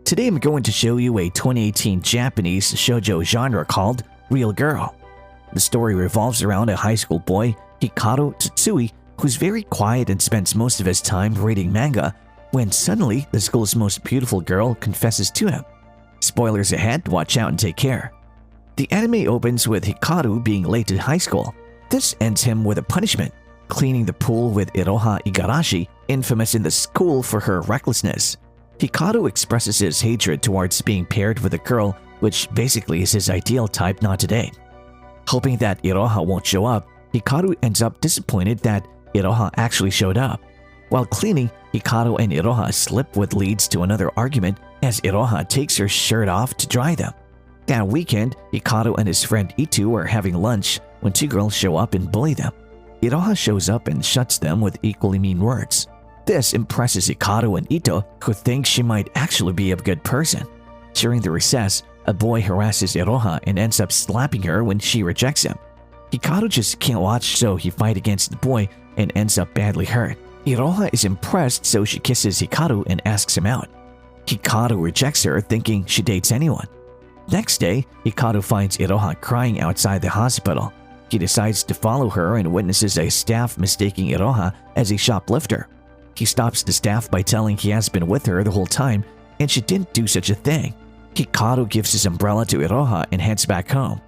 Today I'm going to show you a 2018 Japanese shoujo genre called Real Girl. The story revolves around a high school boy, Hikaru Tsutsui, who's very quiet and spends most of his time reading manga, when suddenly the school's most beautiful girl confesses to him. Spoilers ahead, watch out and take care. The anime opens with Hikaru being late to high school. This ends him with a punishment, cleaning the pool with Iroha Igarashi, infamous in the school for her recklessness. Hikaru expresses his hatred towards being paired with a girl, which basically is his ideal type not to date. Hoping that Iroha won't show up, Hikaru ends up disappointed that Iroha actually showed up. While cleaning, Hikaru and Iroha slip, which leads to another argument as Iroha takes her shirt off to dry them. That weekend, Hikaru and his friend Itu are having lunch when two girls show up and bully them. Iroha shows up and shuts them with equally mean words. This impresses Hikaru and Ito, who think she might actually be a good person. During the recess, a boy harasses Iroha and ends up slapping her when she rejects him. Hikaru just can't watch, so he fights against the boy and ends up badly hurt. Iroha is impressed, so she kisses Hikaru and asks him out. Hikaru rejects her, thinking she dates anyone. Next day, Hikaru finds Iroha crying outside the hospital. He decides to follow her and witnesses a staff mistaking Iroha as a shoplifter. He stops the staff by telling he has been with her the whole time and she didn't do such a thing. Hikaru gives his umbrella to Iroha and heads back home.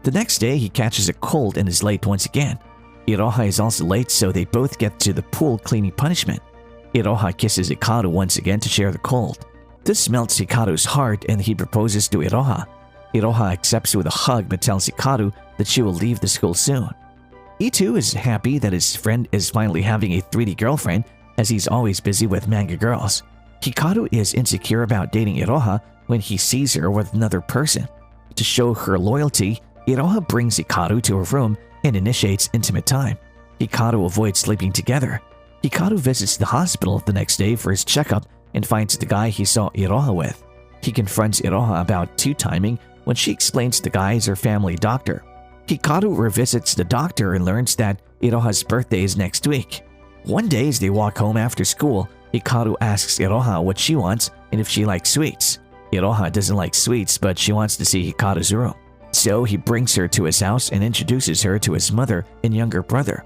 The next day, he catches a cold and is late once again. Iroha is also late, so they both get to the pool cleaning punishment. Iroha kisses Hikaru once again to share the cold. This melts Hikaru's heart and he proposes to Iroha. Iroha accepts with a hug but tells Hikaru that she will leave the school soon. Itu is happy that his friend is finally having a 3D girlfriend, as he's always busy with manga girls. Hikaru is insecure about dating Iroha when he sees her with another person. To show her loyalty, Iroha brings Hikaru to her room and initiates intimate time. Hikaru avoids sleeping together. Hikaru visits the hospital the next day for his checkup and finds the guy he saw Iroha with. He confronts Iroha about two-timing when she explains the guy is her family doctor. Hikaru revisits the doctor and learns that Iroha's birthday is next week. One day as they walk home after school, Hikaru asks Iroha what she wants and if she likes sweets. Iroha doesn't like sweets, but she wants to see Hikaru's room. So he brings her to his house and introduces her to his mother and younger brother.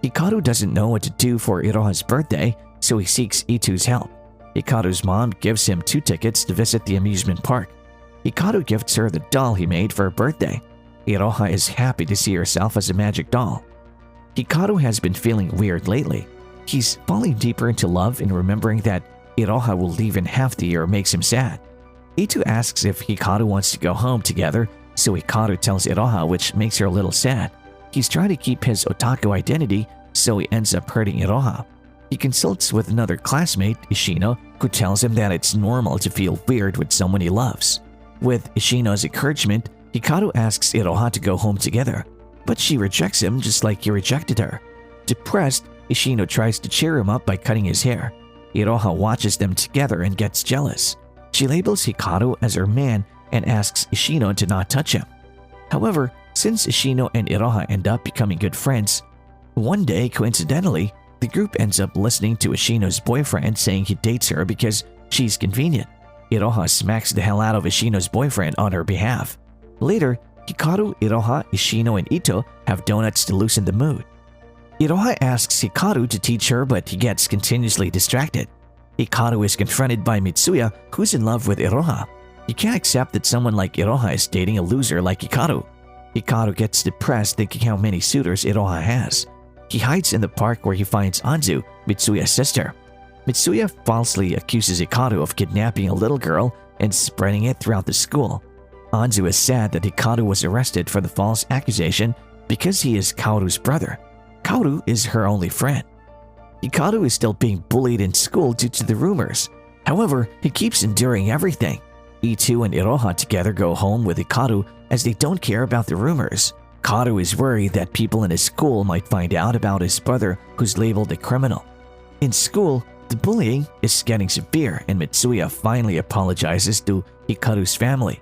Hikaru doesn't know what to do for Iroha's birthday, so he seeks Itu's help. Hikaru's mom gives him 2 tickets to visit the amusement park. Hikaru gifts her the doll he made for her birthday. Iroha is happy to see herself as a magic doll. Hikaru has been feeling weird lately. He's falling deeper into love and remembering that Iroha will leave in half the year makes him sad. Itu asks if Hikaru wants to go home together, so Hikaru tells Iroha, which makes her a little sad. He's trying to keep his otaku identity, so he ends up hurting Iroha. He consults with another classmate, Ishino, who tells him that it's normal to feel weird with someone he loves. With Ishino's encouragement, Hikaru asks Iroha to go home together, but she rejects him just like he rejected her. Depressed, Ishino tries to cheer him up by cutting his hair. Iroha watches them together and gets jealous. She labels Hikaru as her man and asks Ishino to not touch him. However, since Ishino and Iroha end up becoming good friends, one day, coincidentally, the group ends up listening to Ishino's boyfriend saying he dates her because she's convenient. Iroha smacks the hell out of Ishino's boyfriend on her behalf. Later, Hikaru, Iroha, Ishino, and Ito have donuts to loosen the mood. Iroha asks Hikaru to teach her, but he gets continuously distracted. Hikaru is confronted by Mitsuya, who's in love with Iroha. He can't accept that someone like Iroha is dating a loser like Hikaru. Hikaru gets depressed thinking how many suitors Iroha has. He hides in the park where he finds Anzu, Mitsuya's sister. Mitsuya falsely accuses Hikaru of kidnapping a little girl and spreading it throughout the school. Anzu is sad that Hikaru was arrested for the false accusation because he is Kaoru's brother. Kaoru is her only friend. Hikaru is still being bullied in school due to the rumors. However, he keeps enduring everything. Itu and Iroha together go home with Hikaru as they don't care about the rumors. Kaoru is worried that people in his school might find out about his brother, who's labeled a criminal. In school, the bullying is getting severe and Mitsuya finally apologizes to Hikaru's family.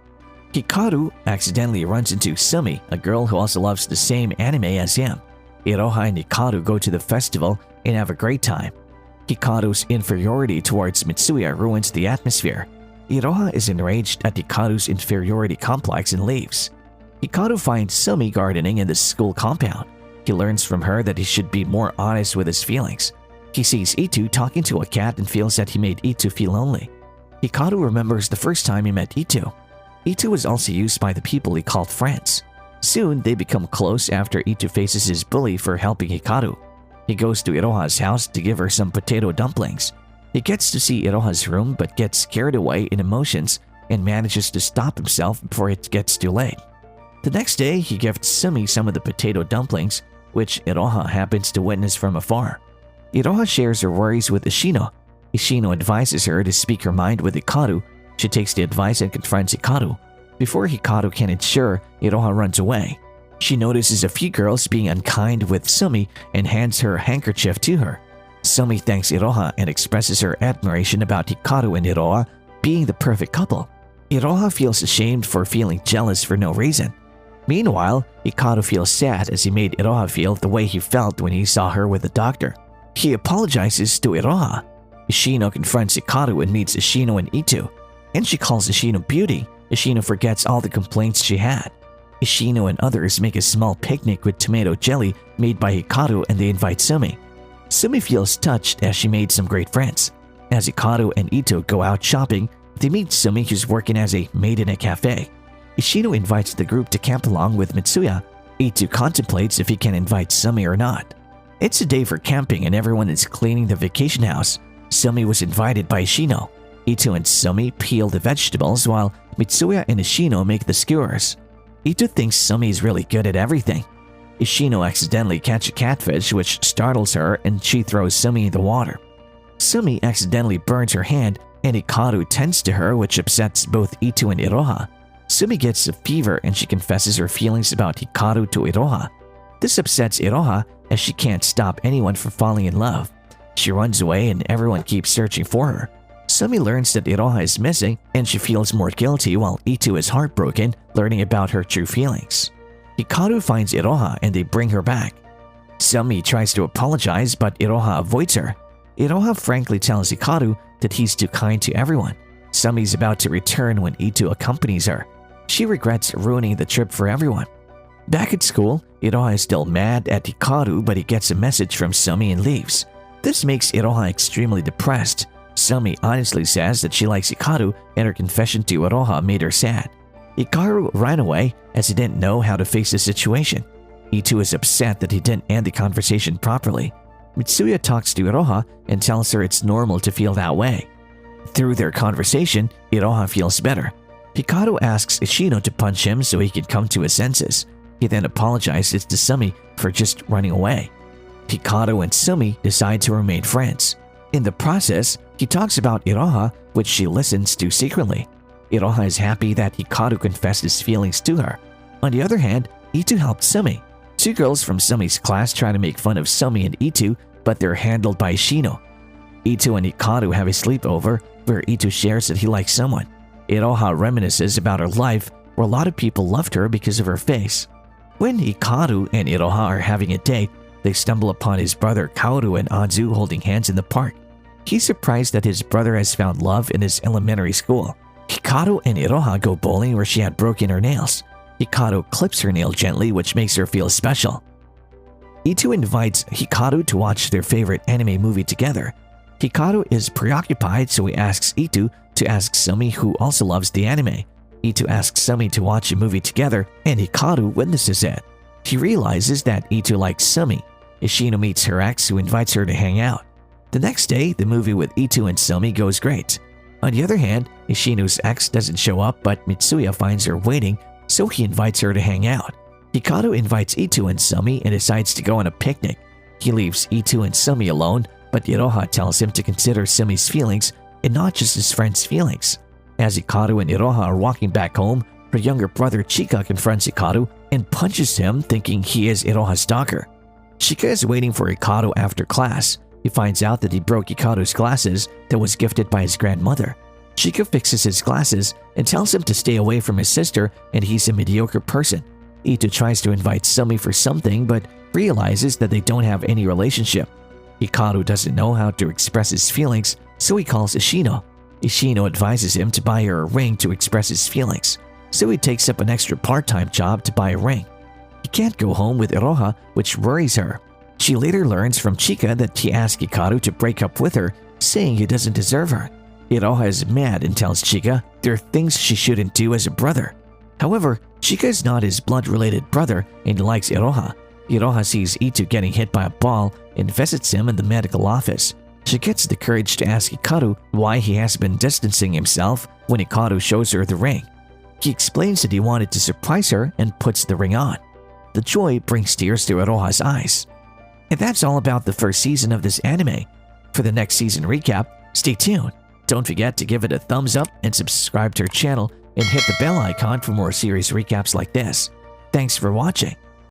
Hikaru accidentally runs into Sumi, a girl who also loves the same anime as him. Iroha and Hikaru go to the festival and have a great time. Hikaru's inferiority towards Mitsuya ruins the atmosphere. Iroha is enraged at Hikaru's inferiority complex and leaves. Hikaru finds Sumi gardening in the school compound. He learns from her that he should be more honest with his feelings. He sees Itu talking to a cat and feels that he made Itu feel lonely. Hikaru remembers the first time he met Itu. Itu was also used by the people he called friends. Soon, they become close after Itu faces his bully for helping Hikaru. He goes to Iroha's house to give her some potato dumplings. He gets to see Iroha's room but gets carried away in emotions and manages to stop himself before it gets too late. The next day, he gives Sumi some of the potato dumplings, which Iroha happens to witness from afar. Iroha shares her worries with Ishino. Ishino advises her to speak her mind with Hikaru. She takes the advice and confronts Hikaru. Before Hikaru can ensure, Iroha runs away. She notices a few girls being unkind with Sumi and hands her handkerchief to her. Sumi thanks Iroha and expresses her admiration about Hikaru and Iroha being the perfect couple. Iroha feels ashamed for feeling jealous for no reason. Meanwhile, Hikaru feels sad as he made Iroha feel the way he felt when he saw her with the doctor. He apologizes to Iroha. Ishino confronts Hikaru and meets Ishino and Itu, and she calls Ishino beauty. Ishino forgets all the complaints she had. Ishino and others make a small picnic with tomato jelly made by Hikaru and they invite Sumi. Sumi feels touched as she made some great friends. As Hikaru and Itu go out shopping, they meet Sumi who's working as a maid in a cafe. Ishino invites the group to camp along with Mitsuya. Itu contemplates if he can invite Sumi or not. It's a day for camping and everyone is cleaning the vacation house. Sumi was invited by Ishino. Itu and Sumi peel the vegetables while Mitsuya and Ishino make the skewers. Itu thinks Sumi is really good at everything. Ishino accidentally catches a catfish which startles her and she throws Sumi in the water. Sumi accidentally burns her hand and Hikaru tends to her which upsets both Itu and Iroha. Sumi gets a fever and she confesses her feelings about Hikaru to Iroha. This upsets Iroha as she can't stop anyone from falling in love. She runs away and everyone keeps searching for her. Sumi learns that Iroha is missing and she feels more guilty while Itu is heartbroken learning about her true feelings. Hikaru finds Iroha and they bring her back. Sumi tries to apologize but Iroha avoids her. Iroha frankly tells Hikaru that he's too kind to everyone. Sumi's about to return when Itu accompanies her. She regrets ruining the trip for everyone. Back at school, Iroha is still mad at Hikaru but he gets a message from Sumi and leaves. This makes Iroha extremely depressed. Sumi honestly says that she likes Hikaru and her confession to Iroha made her sad. Hikaru ran away as he didn't know how to face the situation. Itu is upset that he didn't end the conversation properly. Mitsuya talks to Iroha and tells her it's normal to feel that way. Through their conversation, Iroha feels better. Hikaru asks Ishino to punch him so he can come to his senses. He then apologizes to Sumi for just running away. Hikaru and Sumi decide to remain friends. In the process, he talks about Iroha, which she listens to secretly. Iroha is happy that Hikaru confessed his feelings to her. On the other hand, Itu helped Sumi. Two girls from Sumi's class try to make fun of Sumi and Itu, but they're handled by Ishino. Itu and Hikaru have a sleepover where Itu shares that he likes someone. Iroha reminisces about her life where a lot of people loved her because of her face. When Hikaru and Iroha are having a date, they stumble upon his brother Kaoru and Anzu holding hands in the park. He's surprised that his brother has found love in his elementary school. Hikaru and Iroha go bowling where she had broken her nails. Hikaru clips her nail gently, which makes her feel special. Itu invites Hikaru to watch their favorite anime movie together. Hikaru is preoccupied, so he asks Itu to ask Sumi, who also loves the anime. Itu asks Sumi to watch a movie together, and Hikaru witnesses it. He realizes that Itu likes Sumi. Ishino meets her ex, who invites her to hang out. The next day, the movie with Itu and Sumi goes great. On the other hand, Ishino's ex doesn't show up, but Mitsuya finds her waiting, so he invites her to hang out. Hikaru invites Itu and Sumi and decides to go on a picnic. He leaves Itu and Sumi alone, but Iroha tells him to consider Sumi's feelings and not just his friend's feelings. As Hikaru and Iroha are walking back home, her younger brother Chika confronts Hikaru and punches him, thinking he is Iroha's stalker. Chika is waiting for Hikaru after class. He finds out that he broke Hikaru's glasses that was gifted by his grandmother. Chika fixes his glasses and tells him to stay away from his sister and he's a mediocre person. Itu tries to invite Sumi for something but realizes that they don't have any relationship. Hikaru doesn't know how to express his feelings, so he calls Ishino. Ishino advises him to buy her a ring to express his feelings, so he takes up an extra part-time job to buy a ring. He can't go home with Iroha, which worries her. She later learns from Chika that he asked Hikaru to break up with her, saying he doesn't deserve her. Iroha is mad and tells Chika there are things she shouldn't do as a brother. However, Chika is not his blood-related brother and likes Iroha. Iroha sees Itu getting hit by a ball and visits him in the medical office. She gets the courage to ask Hikaru why he has been distancing himself when Hikaru shows her the ring. He explains that he wanted to surprise her and puts the ring on. The joy brings tears to Iroha's eyes. And that's all about the first season of this anime. For the next season recap, stay tuned. Don't forget to give it a thumbs up and subscribe to our channel and hit the bell icon for more series recaps like this. Thanks for watching.